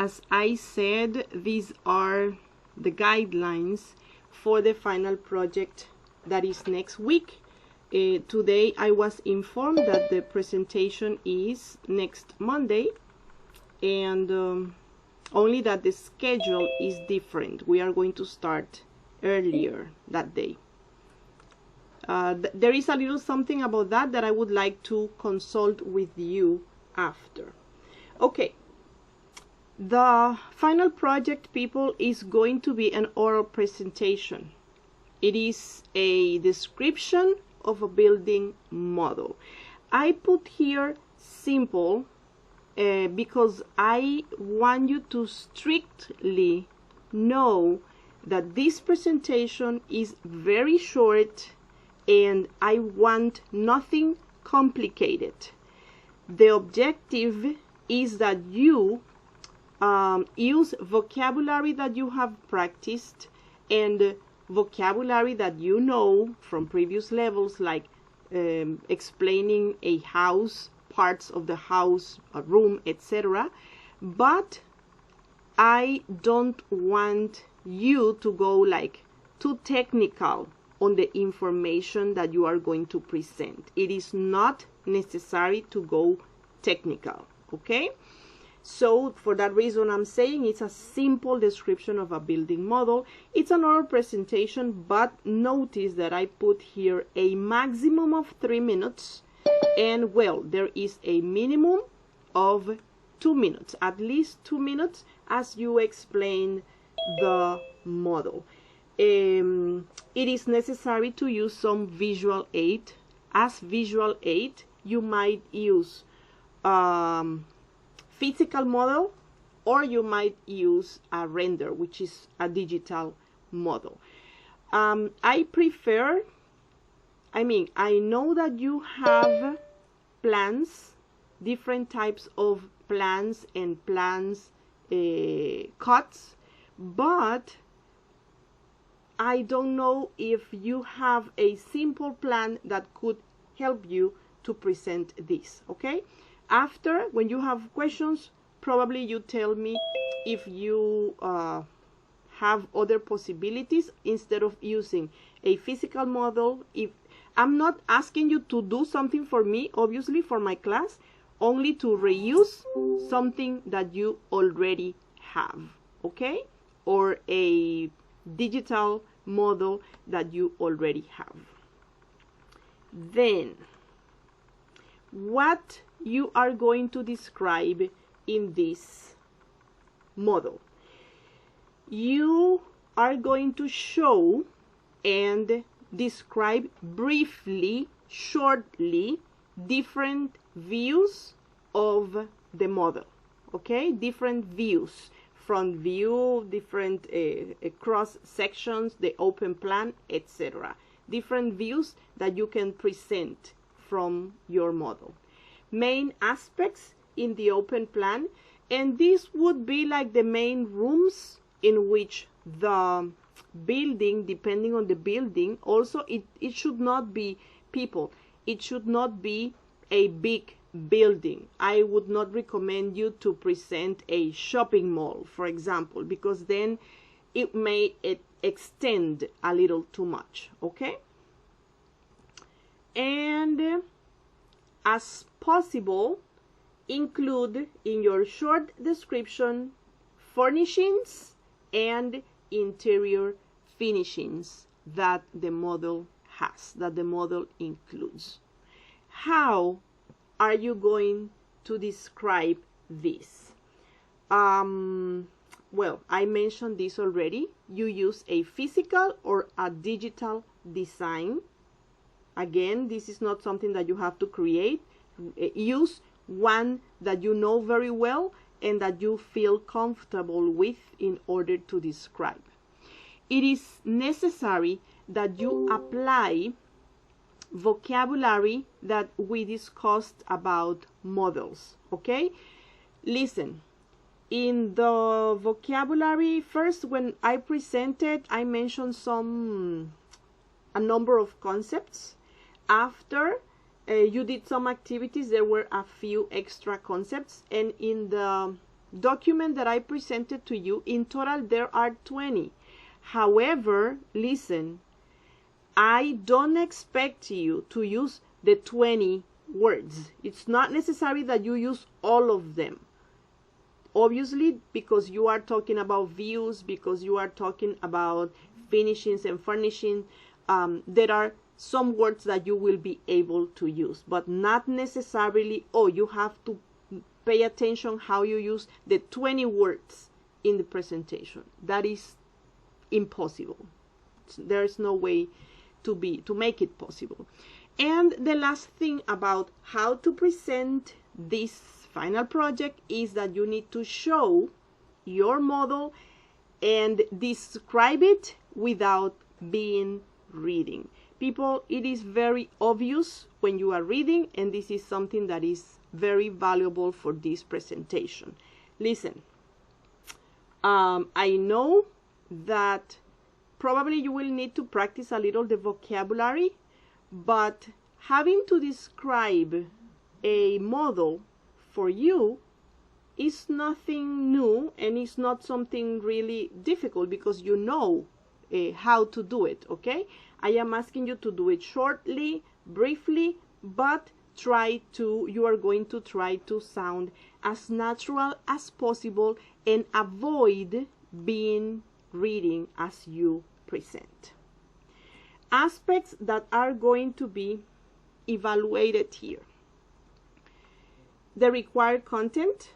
As I said, these are the guidelines for the final project that is next week. Today I was informed that the presentation is next Monday, and only that the schedule is different. We are going to start earlier that day. There is a little something about that I would like to consult with you after. Okay. The final project, people, is going to be an oral presentation. It is a description of a building model. I put here simple because I want you to strictly know that this presentation is very short and I want nothing complicated. The objective is that you use vocabulary that you have practiced and vocabulary that you know from previous levels, like explaining a house, parts of the house, a room, etc. But I don't want you to go like too technical on the information that you are going to present. It is not necessary to go technical, okay? So for that reason, I'm saying it's a simple description of a building model. It's an oral presentation, but notice that I put here a maximum of 3 minutes, and well, there is a minimum of 2 minutes, at least 2 minutes, as you explain the model. It is necessary to use some visual aid. As visual aid, you might use physical model, or you might use a render, which is a digital model. I know that you have plans, different types of plans and plans cuts, but I don't know if you have a simple plan that could help you to present this, okay? After, when you have questions, probably you tell me if you have other possibilities instead of using a physical model. If I'm not asking you to do something for me, obviously for my class, only to reuse something that you already have, okay? Or a digital model that you already have. Then, what you are going to describe in this model? You are going to show and describe briefly, shortly, different views of the model, okay? Different views, front view, different cross sections, the open plan, etc. Different views that you can present from your model. Main aspects in the open plan, and this would be like the main rooms in which the building, depending on the building, also it should not be people, it should not be a big building. I would not recommend you to present a shopping mall, for example, because then it may extend a little too much, okay? And as possible, include in your short description furnishings and interior finishings that the model has, that the model includes. How are you going to describe this? Well, I mentioned this already. You use a physical or a digital design. Again, this is not something that you have to create. Use one that you know very well and that you feel comfortable with in order to describe. It is necessary that you apply vocabulary that we discussed about models, okay? Listen, in the vocabulary, first when I presented, I mentioned a number of concepts. After you did some activities, there were a few extra concepts, and in the document that I presented to you, in total there are 20. However, listen, I don't expect you to use the 20 words. It's not necessary that you use all of them. Obviously, because you are talking about views, because you are talking about finishings and furnishing, there are some words that you will be able to use, but not necessarily, you have to pay attention how you use the 20 words in the presentation. That is impossible. There is no way to make it possible. And the last thing about how to present this final project is that you need to show your model and describe it without being reading. People, it is very obvious when you are reading, and this is something that is very valuable for this presentation. Listen, I know that probably you will need to practice a little the vocabulary, but having to describe a model for you is nothing new, and it's not something really difficult because you know how to do it, okay? I am asking you to do it shortly, briefly, but you are going to try to sound as natural as possible and avoid being reading as you present. Aspects that are going to be evaluated here. The required content,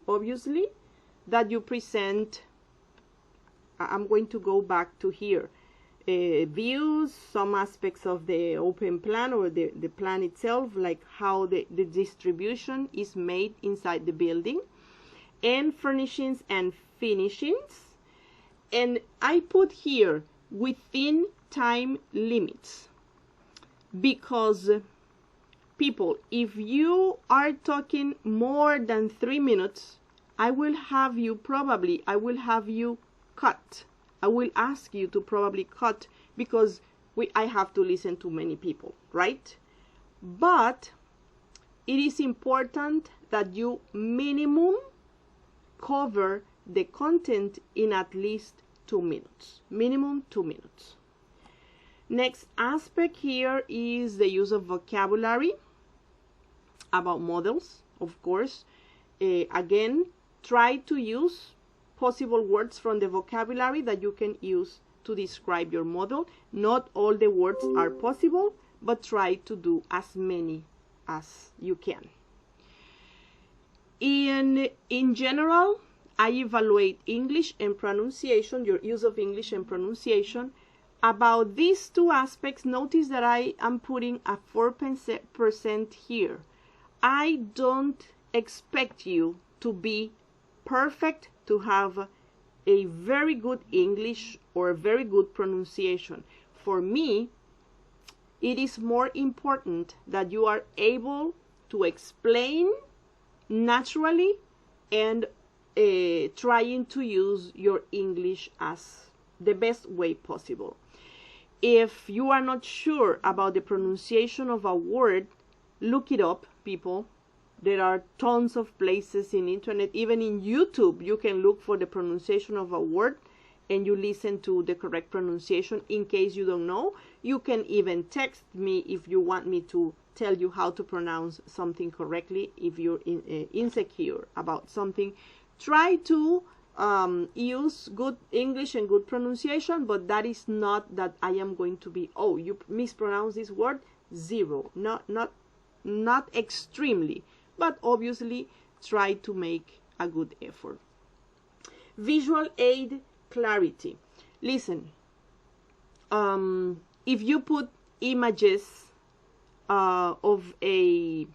obviously, that you present. I'm going to go back to here. Views, some aspects of the open plan or the plan itself, like how the distribution is made inside the building, and furnishings and finishings. And I put here within time limits, because people, if you are talking more than 3 minutes, I will have you cut. I will ask you to probably cut, because I have to listen to many people, right? But it is important that you minimum cover the content in at least 2 minutes. Minimum 2 minutes. Next aspect here is the use of vocabulary about models, of course. Again, try to use possible words from the vocabulary that you can use to describe your model. Not all the words are possible, but try to do as many as you can. In general, I evaluate English and pronunciation, your use of English and pronunciation. About these two aspects, notice that I am putting a 4% here. I don't expect you to be perfect, to have a very good English or a very good pronunciation. For me, it is more important that you are able to explain naturally and trying to use your English as the best way possible. If you are not sure about the pronunciation of a word, look it up, people. There are tons of places in internet, even in YouTube, you can look for the pronunciation of a word and you listen to the correct pronunciation. In case you don't know, you can even text me if you want me to tell you how to pronounce something correctly. If you're insecure about something, try to use good English and good pronunciation, but that is not that I am going to be, oh, you mispronounce this word, zero. Not extremely, but obviously try to make a good effort. Visual aid clarity. Listen, if you put images of a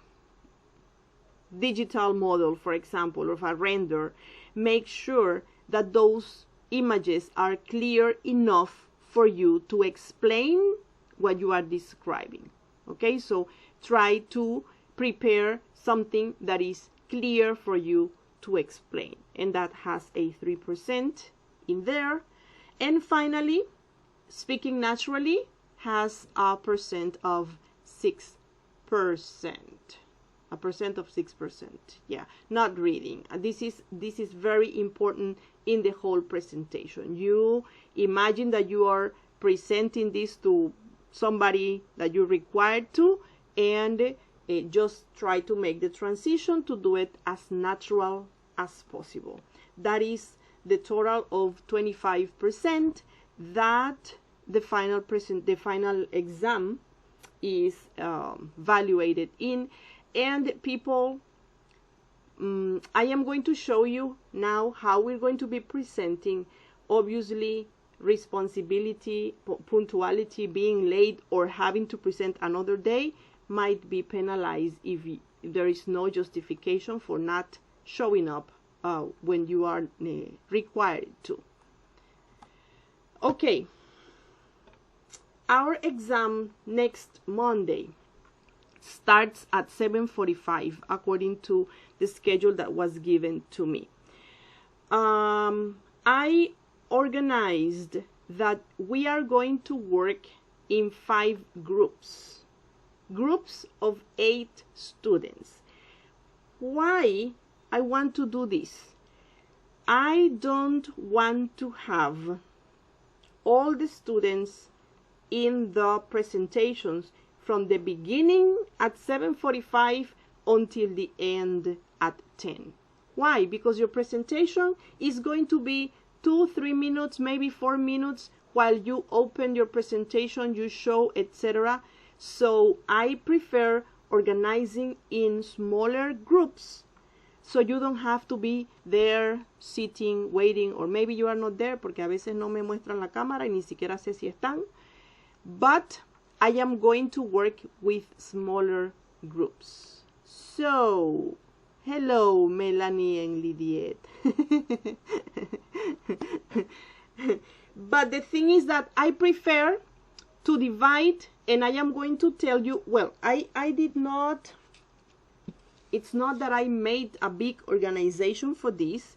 digital model, for example, of a render, make sure that those images are clear enough for you to explain what you are describing. Okay, so try to prepare something that is clear for you to explain, and that has a 3% in there. And finally, speaking naturally has a percent of 6%. a percent of 6%. Yeah, not reading. This is very important in the whole presentation. You imagine that you are presenting this to somebody that you're required to, and just try to make the transition to do it as natural as possible. That is the total of 25% that the final exam is evaluated in. And people, I am going to show you now how we're going to be presenting. Obviously, responsibility, punctuality, being late, or having to present another day might be penalized if there is no justification for not showing up when you are required to. Okay, our exam next Monday starts at 7:45 according to the schedule that was given to me. I organized that we are going to work in 5 groups of 8 students. Why I want to do this? I don't want to have all the students in the presentations from the beginning at 7:45 until the end at 10. Why? Because your presentation is going to be 2-3 minutes, maybe 4 minutes, while you open your presentation, you show, etc. So I prefer organizing in smaller groups, so you don't have to be there sitting, waiting, or maybe you are not there porque a veces no me muestran la cámara y ni siquiera sé si están. But I am going to work with smaller groups. So, hello, Melanie and Lydiette. But the thing is that I prefer to divide, and I am going to tell you, well, I did not, it's not that I made a big organization for this.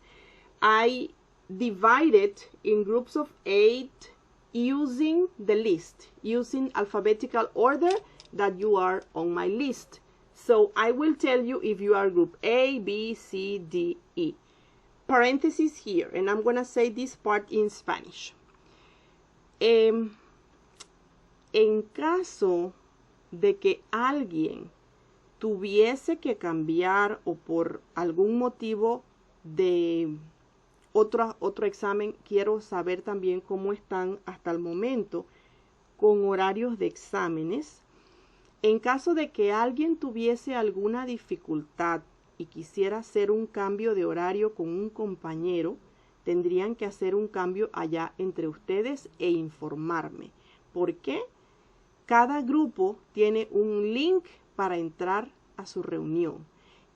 I divided in groups of 8 using the list, using alphabetical order that you are on my list. So I will tell you if you are group A, B, C, D, E. Parentheses here, and I'm going to say this part in Spanish. En caso de que alguien tuviese que cambiar o por algún motivo de otro examen, quiero saber también cómo están hasta el momento con horarios de exámenes. En caso de que alguien tuviese alguna dificultad y quisiera hacer un cambio de horario con un compañero, tendrían que hacer un cambio allá entre ustedes e informarme. ¿Por qué? Cada grupo tiene un link para entrar a su reunión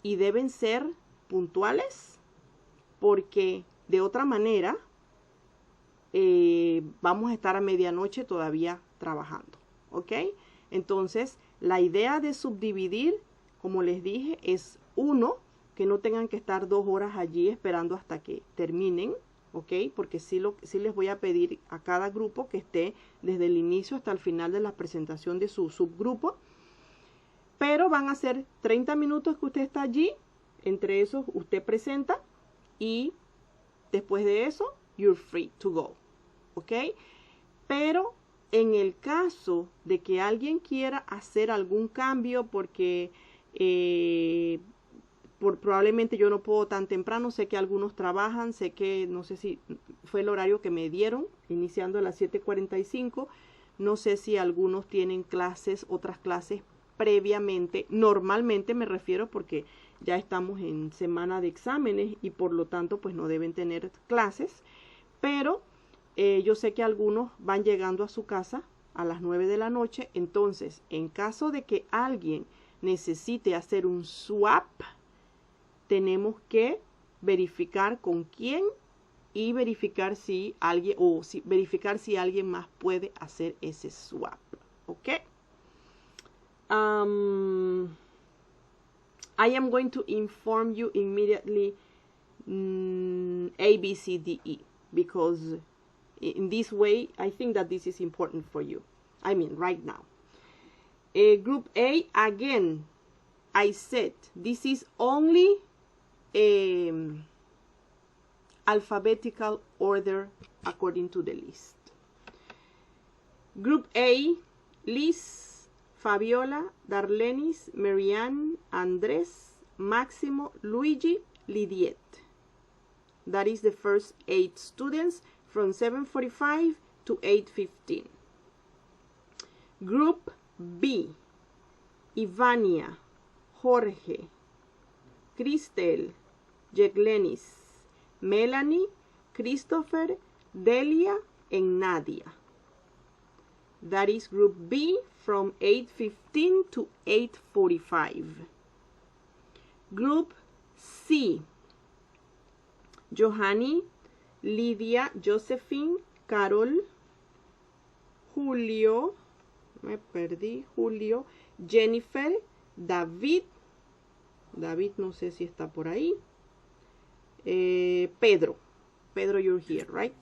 y deben ser puntuales, porque de otra manera vamos a estar a medianoche todavía trabajando, ¿ok? Entonces, la idea de subdividir, como les dije, es 1, que no tengan que estar 2 horas allí esperando hasta que terminen, ¿ok? Porque sí les voy a pedir a cada grupo que esté desde el inicio hasta el final de la presentación de su subgrupo. Pero van a ser 30 minutos que usted está allí, entre esos usted presenta y después de eso, you're free to go, ¿ok? Pero en el caso de que alguien quiera hacer algún cambio porque probablemente yo no puedo tan temprano, sé que algunos trabajan, sé que no sé si fue el horario que me dieron, iniciando a las 7:45, no sé si algunos tienen clases, otras clases previamente, normalmente me refiero porque ya estamos en semana de exámenes y por lo tanto pues no deben tener clases, pero yo sé que algunos van llegando a su casa a las 9 de la noche, entonces en caso de que alguien necesite hacer un swap, tenemos que verificar con quién y verificar si alguien verificar si alguien más puede hacer ese swap, ¿ok? I am going to inform you immediately A, B, C, D, E, because in this way, I think that this is important for you. I mean, right now. Group A, again, I said this is only alphabetical order according to the list. Group A, Liz, Fabiola, Darlenis, Marianne, Andres, Máximo, Luigi, Lidiet. That is the first 8 students from 7:45 to 8:15. Group B, Ivania, Jorge, Cristel, Yeglenis, Melanie, Christopher, Delia, and Nadia. That is Group B from 8:15 to 8:45. Group C, Johanny, Lidia, Josephine, Carol, Julio, Julio, Jennifer, David no sé si está por ahí, Pedro, you're here, right?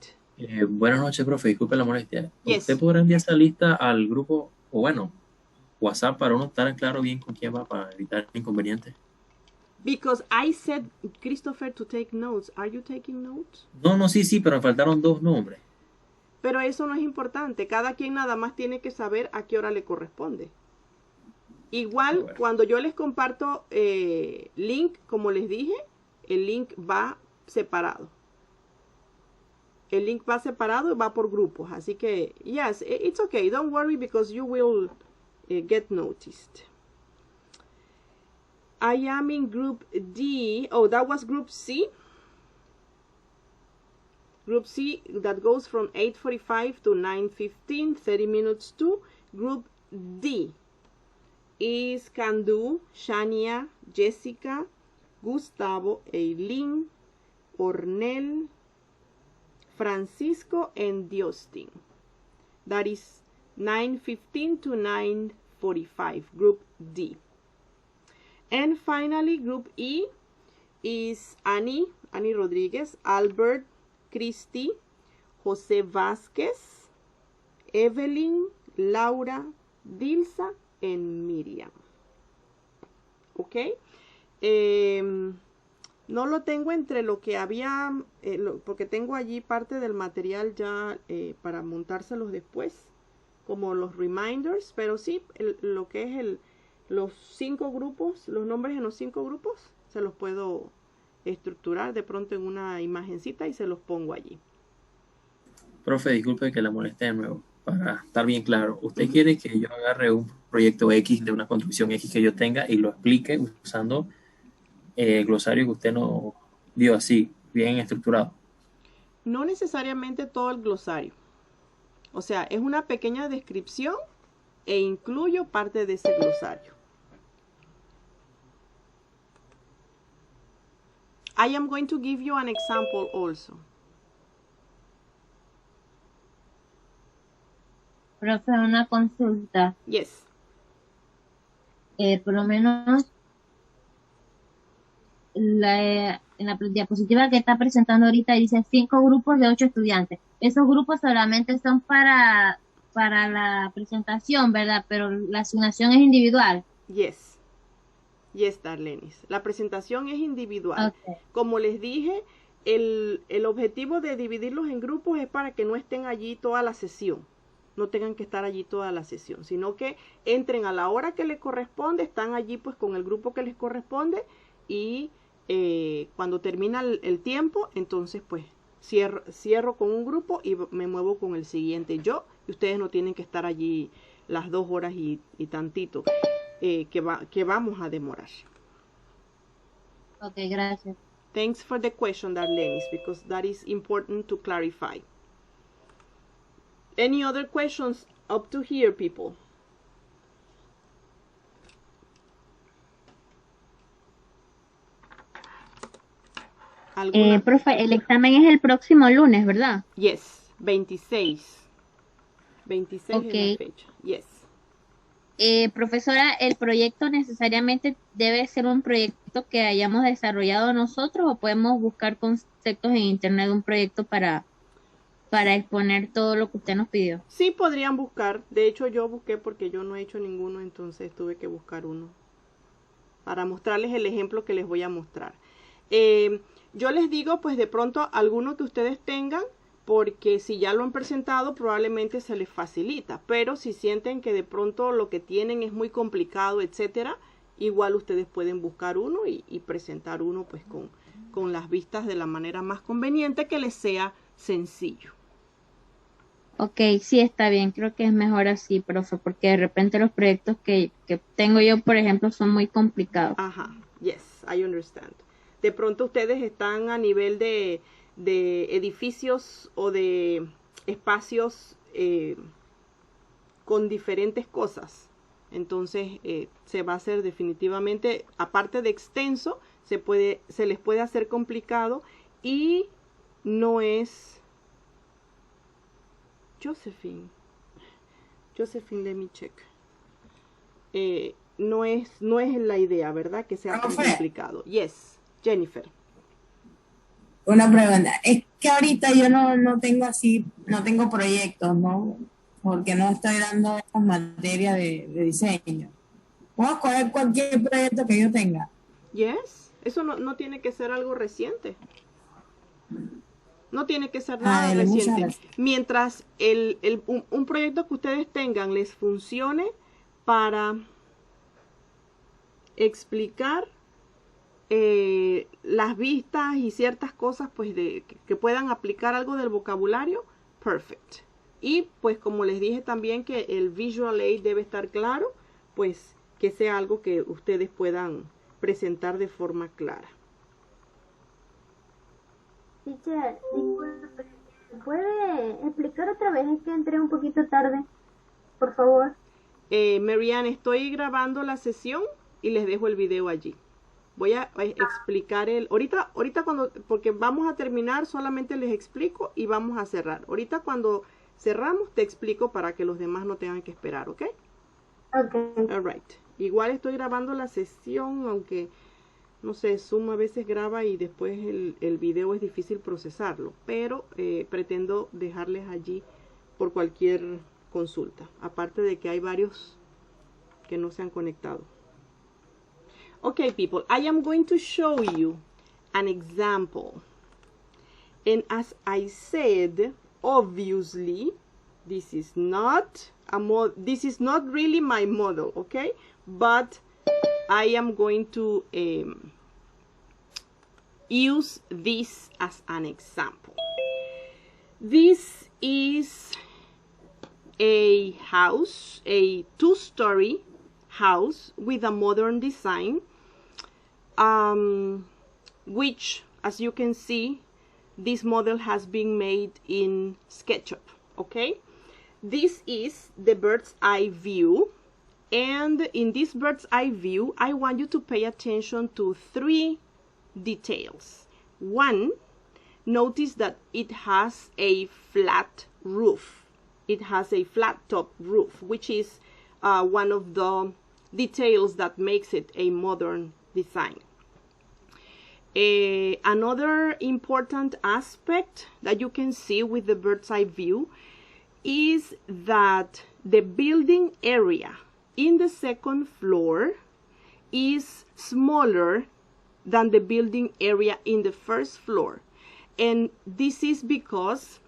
Buenas noches, profe. Disculpe la molestia. Yes. ¿Usted podrá enviar esa lista al grupo, o bueno, WhatsApp, para uno estar claro bien con quién va para evitar inconvenientes? Because I said, Christopher, to take notes. Are you taking notes? No, sí, pero me faltaron 2 nombres. Pero eso no es importante. Cada quien nada más tiene que saber a qué hora le corresponde. Igual, bueno, cuando yo les comparto link, como les dije, el link va separado. El link va separado y va por grupos. Así que, yes, it's okay. Don't worry because you will get noticed. I am in Group D. Oh, that was Group C. Group C, that goes from 8:45 to 9:15, 30 minutes to. Group D is Candu, Shania, Jessica, Gustavo, Eileen, Ornel, Francisco, and Diostin. That is 9:15 to 9:45, Group D. And finally, Group E is Annie Rodriguez, Albert, Christy, José Vázquez, Evelyn, Laura, Dilsa, and Miriam. ¿Ok? No lo tengo entre lo que había, porque tengo allí parte del material ya para montárselos después, como los reminders, pero sí, lo que es los 5 grupos, los nombres en los 5 grupos, se los puedo estructurar de pronto en una imagencita y se los pongo allí. Profe, disculpe que la moleste de nuevo, para estar bien claro. ¿Usted quiere que yo agarre un proyecto X de una construcción X que yo tenga y lo explique usando el glosario que usted nos dio así, bien estructurado? No necesariamente todo el glosario. O sea, es una pequeña descripción e incluyo parte de ese glosario. I am going to give you an example also. Profe, una consulta. Yes. Por lo menos en la diapositiva que está presentando ahorita dice 5 grupos de 8 estudiantes. Esos grupos solamente son para la presentación, ¿verdad? Pero la asignación es individual. Yes. Yes, Darlenis. La presentación es individual. Okay. Como les dije, el objetivo de dividirlos en grupos es para que no estén allí toda la sesión. No tengan que estar allí toda la sesión, sino que entren a la hora que les corresponde, están allí pues con el grupo que les corresponde y cuando termina el tiempo, entonces pues cierro con un grupo y me muevo con el siguiente yo, y ustedes no tienen que estar allí las 2 horas y tantito que vamos a demorar. Ok, gracias. Thanks for the question, Darlenis, because that is important to clarify. Any other questions up to here, people? Profe, el examen es el próximo lunes, ¿verdad? Yes, 26. 26 okay. Es la fecha. Yes. Profesora, ¿el proyecto necesariamente debe ser un proyecto que hayamos desarrollado nosotros o podemos buscar conceptos en internet de un proyecto para exponer todo lo que usted nos pidió? Sí, podrían buscar. De hecho, yo busqué porque yo no he hecho ninguno, entonces tuve que buscar uno. para mostrarles el ejemplo que les voy a mostrar. Yo les digo, pues de pronto, alguno que ustedes tengan, porque si ya lo han presentado, probablemente se les facilita. Pero si sienten que de pronto lo que tienen es muy complicado, etcétera, igual ustedes pueden buscar uno y presentar uno pues con las vistas de la manera más conveniente que les sea sencillo. Ok, sí, está bien. Creo que es mejor así, profe, porque de repente los proyectos que tengo yo, por ejemplo, son muy complicados. Ajá, yes, I understand. De pronto ustedes están a nivel de edificios o de espacios con diferentes cosas. Entonces se va a hacer definitivamente, aparte de extenso, se les puede hacer complicado y no es... Josephine, let me check. No es la idea, ¿verdad? Que sea tan complicado. Yes, Jennifer. Una pregunta, es que ahorita yo no tengo no tengo proyectos, ¿no? Porque no estoy dando materia de diseño. Puedo escoger cualquier proyecto que yo tenga. Yes, eso no tiene que ser algo reciente. No tiene que ser nada reciente. Mientras un proyecto que ustedes tengan les funcione para explicar las vistas y ciertas cosas pues que puedan aplicar algo del vocabulario, perfect. Y pues como les dije también que el visual aid debe estar claro, pues que sea algo que ustedes puedan presentar de forma clara. Teacher, disculpe, ¿puede explicar otra vez? Es que entré un poquito tarde, por favor. Marianne, estoy grabando la sesión y les dejo el video allí. Voy a explicar ahorita cuando, porque vamos a terminar, solamente les explico y vamos a cerrar. Ahorita cuando cerramos te explico para que los demás no tengan que esperar, ¿ok? Ok. All right. Igual estoy grabando la sesión, aunque no sé, Zoom a veces graba y después el video es difícil procesarlo, pero pretendo dejarles allí por cualquier consulta, aparte de que hay varios que no se han conectado. Okay, people, I am going to show you an example. And as I said, obviously, this is not really my model, okay? But I am going to use this as an example. This is a house, a two-story house with a modern design, which, as you can see, this model has been made in SketchUp, okay? This is the bird's eye view. And in this bird's eye view, I want you to pay attention to three details. One, notice that it has a flat roof. It has a flat top roof, which is one of the details that makes it a modern design. Another important aspect that you can see with the bird's eye view is that the building area in the second floor is smaller than the building area in the first floor. And this is because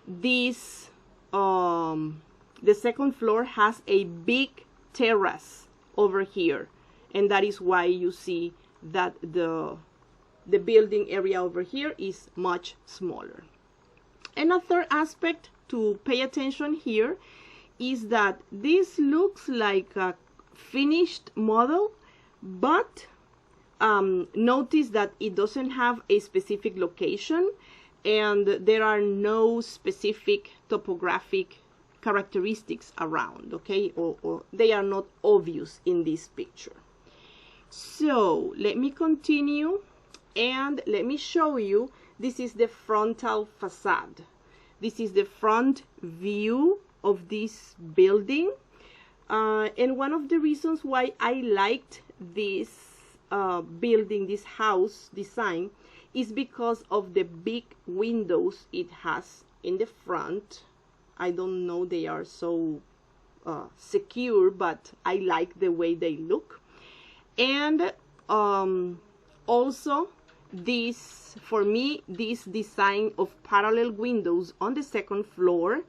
this the second floor has a big terrace over here, and that is why you see that the building area over here is much smaller. And a third aspect to pay attention here is that this looks like a finished model, but notice that it doesn't have a specific location and there are no specific topographic characteristics around, okay, or they are not obvious in this picture. So let me continue and let me show you. This is the frontal facade. This is the front view of this building, and one of the reasons why I liked this building, this house design, is because of the big windows it has in the front. I don't know, they are so secure, but I like the way they look. And Also, this, for me, this design of parallel windows on the second floor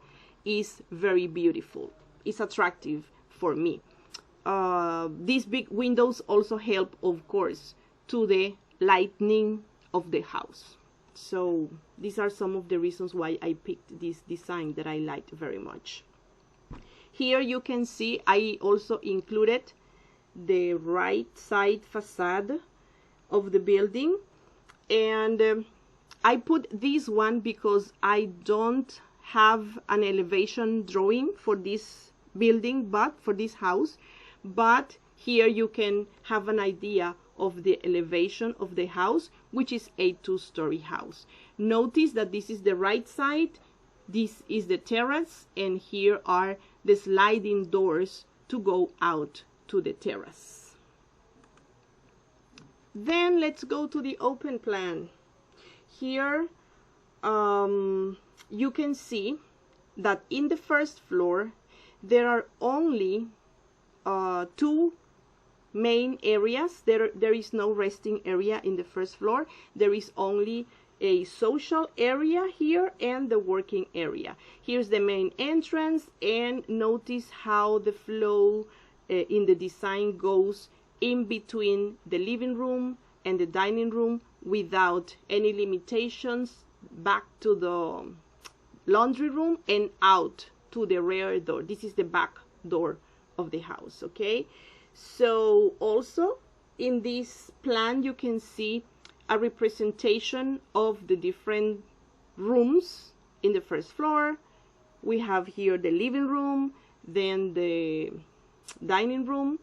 is very beautiful. It's attractive for me. These big windows also help, of course, to the lighting of the house. So these are some of the reasons why I picked this design that I like very much. Here you can see I also included the right side facade of the building, and I put this one because I don't have an elevation drawing for this building, but for this house, but here you can have an idea of the elevation of the house, which is a two-story house. Notice that this is the right side, this is the terrace, and here are the sliding doors to go out to the terrace. Then let's go to the open plan. Here you can see that in the first floor there are only two main areas. There is no resting area in the first floor. There is only a social area here and the working area. Here's the main entrance, and notice how the flow in the design goes in between the living room and the dining room without any limitations, back to the laundry room and out to the rear door. This is the back door of the house, okay? So also in this plan you can see a representation of the different rooms in the first floor. We have here the living room, then the dining room,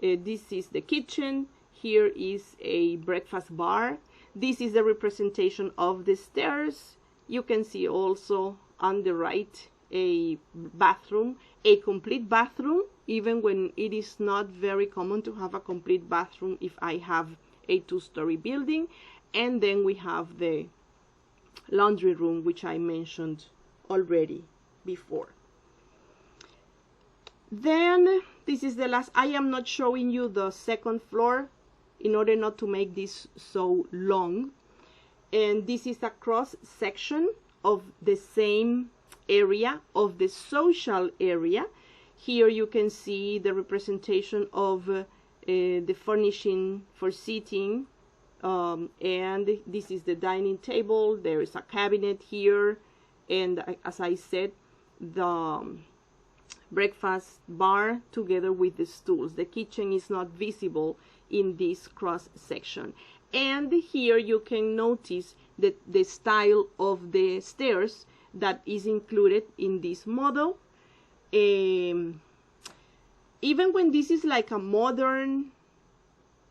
this is the kitchen, here is a breakfast bar, this is the representation of the stairs. You can see also on the right a bathroom, a complete bathroom, even when it is not very common to have a complete bathroom if I have a two-story building. And then we have the laundry room, which I mentioned already before. Then this is the last. I am not showing you the second floor in order not to make this so long, and this is a cross section of the same area, of the social area. Here you can see the representation of the furnishing for seating, and this is the dining table. There is a cabinet here, and as I said, the breakfast bar together with the stools. The kitchen is not visible in this cross section. And here you can notice that the style of the stairs that is included in this model. Even when this is like a modern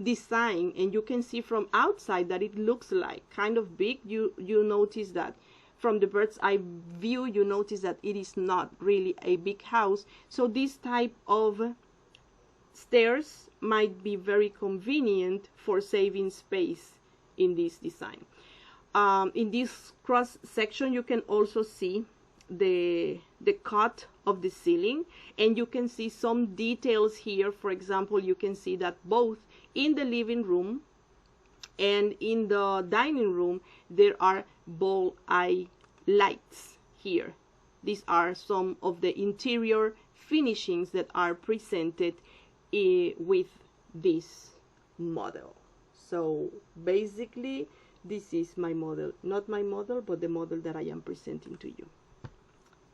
design and you can see from outside that it looks like kind of big, you notice that from the bird's eye view, you notice that it is not really a big house. So this type of stairs might be very convenient for saving space in this design. In this cross section you can also see the cut of the ceiling, and you can see some details here. For example, you can see that both in the living room and in the dining room there are ball eye lights here. These are some of the interior finishings that are presented with this model. So basically this is my model, not my model, but the model that I am presenting to you.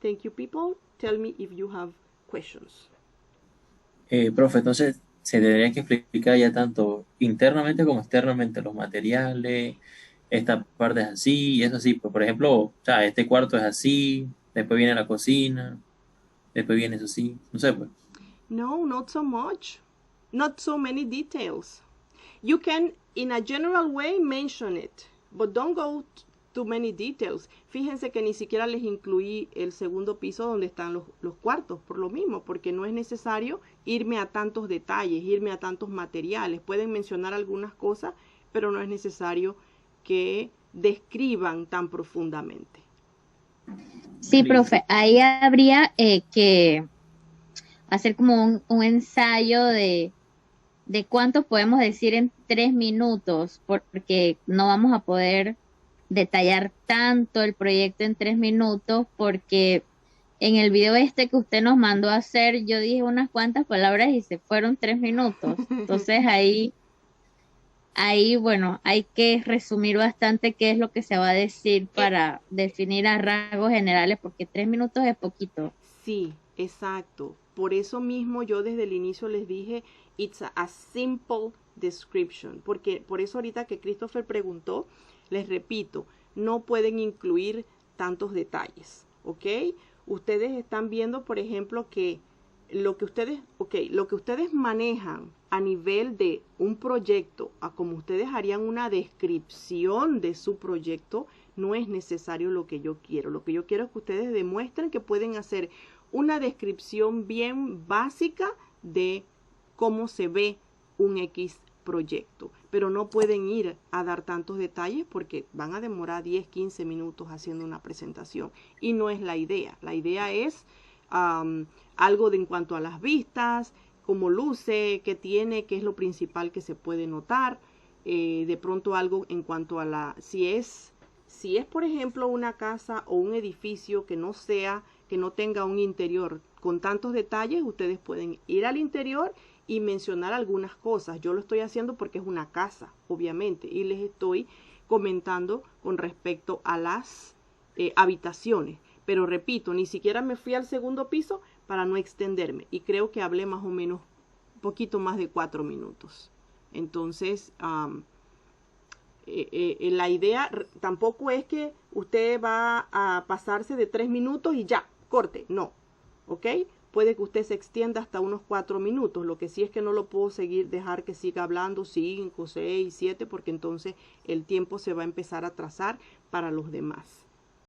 Thank you, people. Tell me if you have questions. Profe, entonces se tendría que explicar ya tanto internamente como externamente los materiales, esta parte es así y eso así. Pues, por ejemplo, o sea, este cuarto es así, después viene la cocina, después viene eso así, no sé, pues. No, not so much. Not so many details. You can, in a general way, mention it, but don't go too many details. Fíjense que ni siquiera les incluí el segundo piso donde están los cuartos, por lo mismo, porque no es necesario irme a tantos detalles, irme a tantos materiales. Pueden mencionar algunas cosas, pero no es necesario que describan tan profundamente. Sí, profe, ahí habría que hacer como un ensayo de de cuánto podemos decir en 3 minutos, porque no vamos a poder detallar tanto el proyecto en 3 minutos, porque en el video este que usted nos mandó a hacer, yo dije unas cuantas palabras y se fueron 3 minutos. Entonces ahí, bueno, hay que resumir bastante qué es lo que se va a decir Eh, para definir a rasgos generales, porque 3 minutos es poquito. Sí, exacto. Por eso mismo yo desde el inicio les dije, it's a simple description, porque por eso ahorita que Christopher preguntó, les repito, no pueden incluir tantos detalles, ¿ok? Ustedes están viendo, por ejemplo, que lo que ustedes manejan a nivel de un proyecto, a como ustedes harían una descripción de su proyecto, no es necesario lo que yo quiero. Lo que yo quiero es que ustedes demuestren que pueden hacer una descripción bien básica de cómo se ve un X proyecto, pero no pueden ir a dar tantos detalles porque van a demorar 10, 15 minutos haciendo una presentación y no es la idea. La idea es algo de en cuanto a las vistas, cómo luce, qué tiene, qué es lo principal que se puede notar, de pronto algo en cuanto a si es por ejemplo una casa o un edificio que no tenga un interior con tantos detalles, ustedes pueden ir al interior y mencionar algunas cosas. Yo lo estoy haciendo porque es una casa, obviamente, y les estoy comentando con respecto a las habitaciones. Pero repito, ni siquiera me fui al segundo piso para no extenderme. Y creo que hablé más o menos un poquito más de 4 minutos. Entonces, la idea tampoco es que usted va a pasarse de 3 minutos y ya, corte. No, ¿ok? Puede que usted se extienda hasta unos 4 minutos. Lo que sí es que no lo puedo dejar que siga hablando 5, 6, 7, porque entonces el tiempo se va a empezar a trazar para los demás.